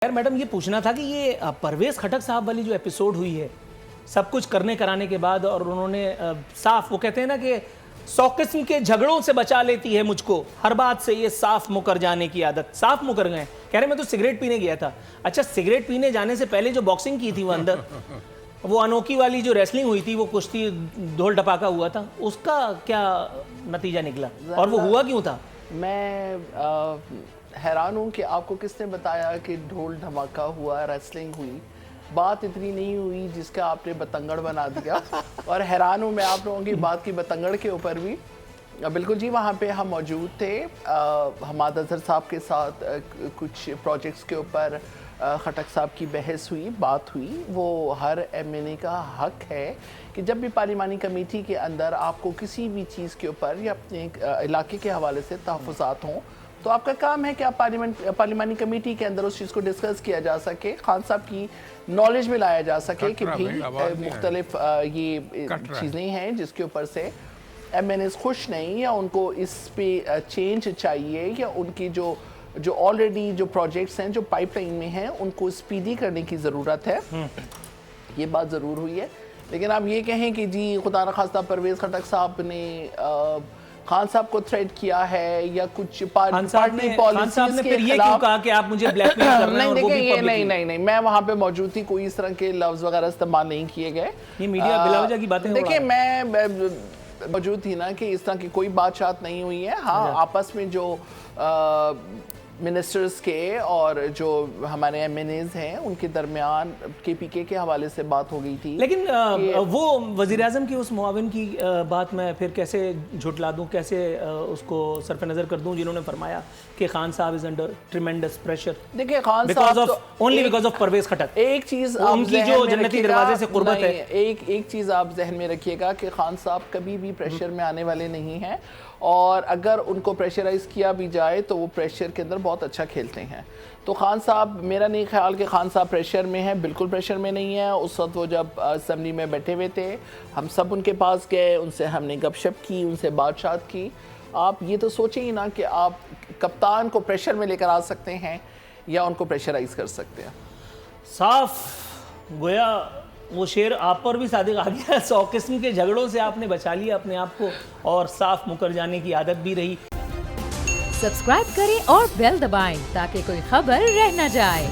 یار میڈم یہ پوچھنا تھا کہ یہ پرویز خٹک صاحب والی جو ایپیسوڈ ہوئی ہے سب کچھ کرنے کرانے کے بعد اور انہوں نے صاف وہ کہتے ہیں نا کہ 100 قسم کے جھگڑوں سے بچا لیتی ہے مجھ کو ہر بات سے یہ صاف مکر جانے کی عادت. صاف مکر گئے کہہ رہے میں تو سگریٹ پینے گیا تھا. اچھا سگریٹ پینے جانے سے پہلے جو باکسنگ کی تھی وہ اندر وہ انوکھی والی جو ریسلنگ ہوئی تھی وہ کشتی ڈھول ڈپاکا ہوا تھا اس کا کیا نتیجہ نکلا اور وہ ہوا کیوں تھا؟ میں حیران ہوں کہ آپ کو کس نے بتایا کہ ڈھول دھماکہ ہوا ریسلنگ ہوئی. بات اتنی نہیں ہوئی جس کا آپ نے بتنگڑ بنا دیا اور حیران ہوں میں آپ لوگوں کی بات کی بتنگڑ کے اوپر بھی. بالکل جی وہاں پہ ہم موجود تھے. حماد اظہر صاحب کے ساتھ کچھ پروجیکٹس کے اوپر خٹک صاحب کی بحث ہوئی بات ہوئی. وہ ہر ایم این اے کا حق ہے کہ جب بھی پارلیمانی کمیٹی کے اندر آپ کو کسی بھی چیز کے اوپر یا اپنے علاقے کے حوالے سے تحفظات ہوں تو آپ کا کام ہے کہ آپ پارلیمانی کمیٹی کے اندر اس چیز کو ڈسکس کیا جا سکے, خان صاحب کی نالج میں لایا جا سکے کہ بھی مختلف یہ چیزیں ہیں جس کے اوپر سے ایم این ایز خوش نہیں یا ان کو اس پہ چینج چاہیے یا ان کی جو آلریڈی جو پروجیکٹس ہیں جو پائپ لائن میں ہیں ان کو سپیڈی کرنے کی ضرورت ہے. یہ بات ضرور ہوئی ہے. لیکن آپ یہ کہیں کہ جی خدا نخواستہ پرویز خٹک صاحب نے خان صاحب کو تھریٹ کیا ہے یا کچھ پارٹی پالیسیز کے خلاف کہا کہ آپ مجھے بلیک میل کر رہے ہیں اور وہ بھی پبلک نہیں میں وہاں پہ موجود تھی. کوئی اس طرح کے لفظ وغیرہ استعمال نہیں کیے گئے. یہ میڈیا بلا وجہ کی باتیں دیکھیں میں موجود تھی نا کہ اس طرح کی کوئی بات چات نہیں ہوئی ہے. ہاں آپس میں جو منسٹرز کے اور جو ہمارے ایم این ایز ہیں ان کے درمیان کے پی کے حوالے سے بات ہو گئی تھی. لیکن وہ وزیر اعظم کی اس معاون کی بات میں پھر کیسے جھٹلا دوں, کیسے اس کو صرف نظر کر دوں جنہوں نے فرمایا کہ خان صاحب از انڈر ٹریمنڈس پریشر. دیکھیں خان صاحب only because of Pervez Khattak. ایک چیز ان کی جو جنتی دروازے سے قربت ہے, ایک چیز آپ ذہن میں رکھیے گا کہ خان صاحب کبھی بھی پریشر میں آنے والے نہیں ہیں اور اگر ان کو پریشرائز کیا بھی جائے تو وہ پریشر کے اندر بہت اچھا کھیلتے ہیں. تو خان صاحب میرا نہیں خیال کہ خان صاحب پریشر میں ہیں, بالکل پریشر میں نہیں ہیں. اس وقت وہ جب اسمبلی میں بیٹھے ہوئے تھے ہم سب ان کے پاس گئے, ان سے ہم نے گپ شپ کی, ان سے بات چات کی. آپ یہ تو سوچیں ہی نا کہ آپ کپتان کو پریشر میں لے کر آ سکتے ہیں یا ان کو پریشرائز کر سکتے ہیں. صاف گویا وہ شعر آپ پر بھی صادق آ گیا. 100 قسم کے جھگڑوں سے آپ نے بچا لیا اپنے آپ کو اور صاف مکر جانے کی عادت بھی رہی. سبسکرائب کریں اور بیل دبائیں تاکہ کوئی خبر رہ نہ جائے.